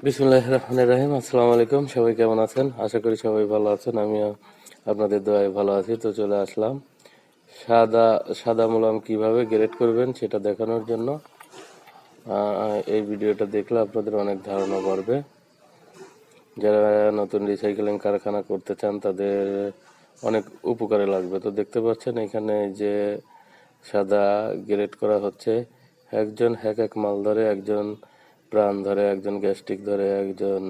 বিসমিল্লাহির রহমানির রহিম। আসসালামু আলাইকুম। সবাই কেমন আছেন? আশা করি সবাই ভালো আছেন। আমিও আপনাদের দোয়ায় ভালো আছি। তো চলে আসলাম সাদা সাদা মুলাম কিভাবে গ্রেড করবেন সেটা দেখানোর জন্য। এই ভিডিওটা দেখলে আপনাদের অনেক ধারণা বাড়বে। যারা নতুন রিসাইকেলিং কারখানা করতে চান তাদের অনেক উপকারে লাগবে। তো দেখতে পাচ্ছেন এখানে যে সাদা গ্রেড করা হচ্ছে, একজন এক মাল ধরে, একজন প্রাণ ধরে, একজন গ্যাস্ট্রিক ধরে, একজন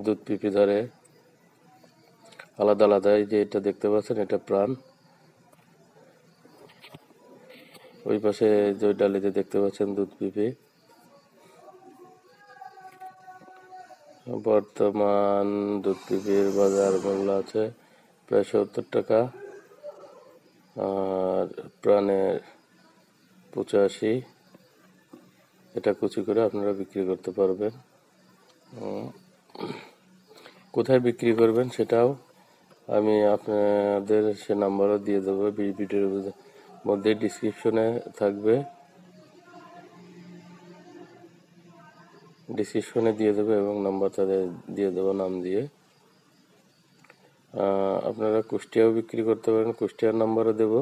দুধ পিপি ধরে, আলাদা আলাদা। এই যে এটা দেখতে পাচ্ছেন এটা প্রাণ। ওই পাশে যে ডালিতে দেখতে পাচ্ছেন দুধ পিপি। বর্তমান দুধ পিপির বাজার মূল্য আছে প্রায় 70 টাকা, আর প্রাণের 85। এটা কুচি করে আপনারা বিক্রি করতে পারবেন। কোথায় বিক্রি করবেন সেটাও আমি আপনাদের সে নাম্বারও দিয়ে দেবো। ভিডিওর মধ্যে ডিসক্রিপশনে থাকবে, ডিসক্রিপশনে দিয়ে দেবো এবং নাম্বার তাদের দিয়ে দেবো নাম দিয়ে। আপনারা কুষ্টিয়াও বিক্রি করতে পারেন, কুষ্টিয়ার নাম্বারও দেবো।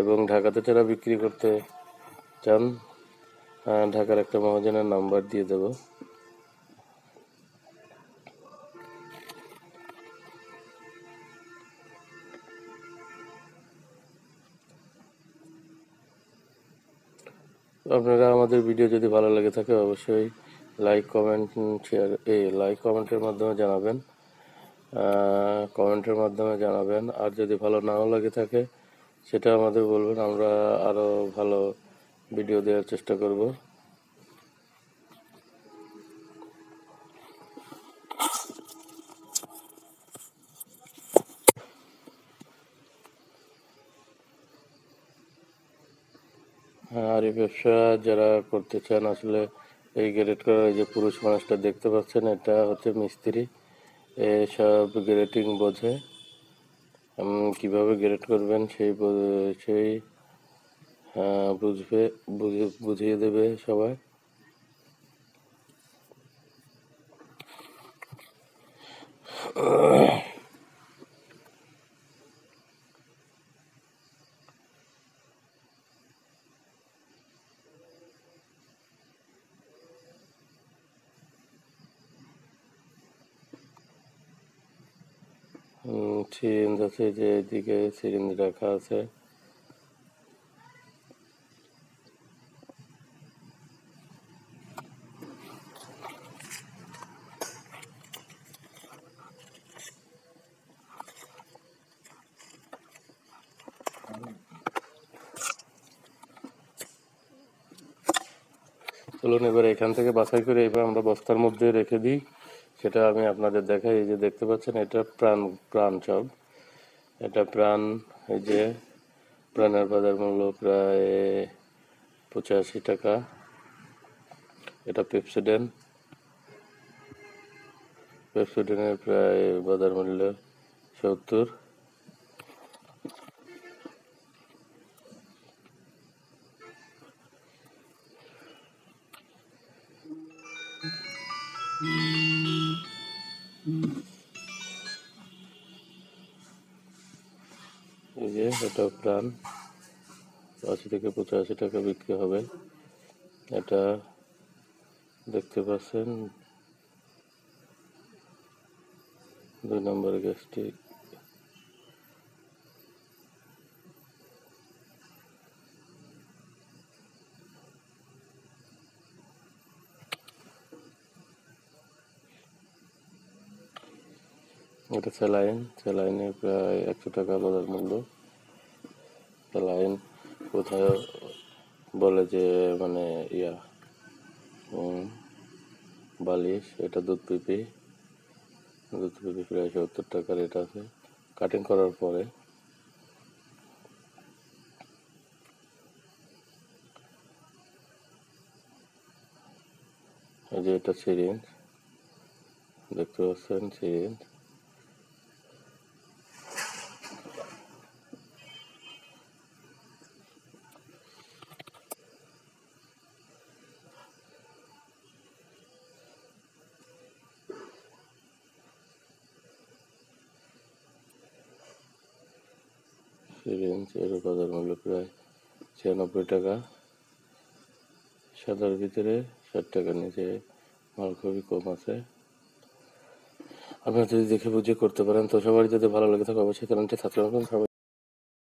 এবং ঢাকাতে যারা বিক্রি করতে চান ঢাকার একটা মহাজনের নাম্বার দিয়ে দেবো। আপনারা আমাদের ভিডিও যদি ভালো লেগে থাকে অবশ্যই লাইক কমেন্ট শেয়ার লাইক কমেন্টের মাধ্যমে জানাবেন, আর যদি ভালো নাও লাগে থাকে সেটা আমাদের বলবেন, আমরা আরও ভালো ভিডিও দেওয়ার চেষ্টা করব। আর এই ব্যবসা যারা করতে চান আসলে এই গ্রেড করা, এই যে পুরুষ মানুষটা দেখতে পাচ্ছেন এটা হচ্ছে মিস্ত্রি, এসব গ্রেডিং বোঝে। কিভাবে গ্রেড করবেন সেই বুঝিয়ে দেবে সবাই। সিরিঞ্জ আছে, যে এদিকে সিরিঞ্জ রাখা আছে। চলুন এবার এখান থেকে বাছাই করে এবার আমরা বস্তার মধ্যে রেখে দিই, সেটা আমি আপনাদের দেখাই। এই যে দেখতে পাচ্ছেন এটা প্রাণ, সব এটা প্রাণ। এই যে প্রাণের বাজার মূল্য প্রায় 85 টাকা। এটা পেপসোডেনের প্রায় বাজার মূল্য 70। এই যে এটা প্রাণ 80 থেকে 85 টাকা বিক্রি হবে। এটা দেখতে পাচ্ছেন 2 নম্বর গ্যাসটি। এটা স্যালাইনের প্রায় 100 টাকা বাজার মূল্য। স্যালাইন কোথায় বলে যে মানে বালিশ। এটা দুধ পিপি প্রায় 70 টাকা রেট আছে কাটিং করার পরে। এই যে এটা সিরিঞ্জ দেখতে পাচ্ছেন, সিরিঞ্জ। সিরিঞ্জ এর বাজার মূল্য প্রায় 96 টাকা। সাদার ভিতরে 60 টাকার নিচে মাল খুবই কম আছে। আপনারা যদি দেখে বুঝে করতে পারেন তো সবারই যদি ভালো লেগে থাকে অবশ্যই চ্যানেলটি সাবস্ক্রাইব করুন।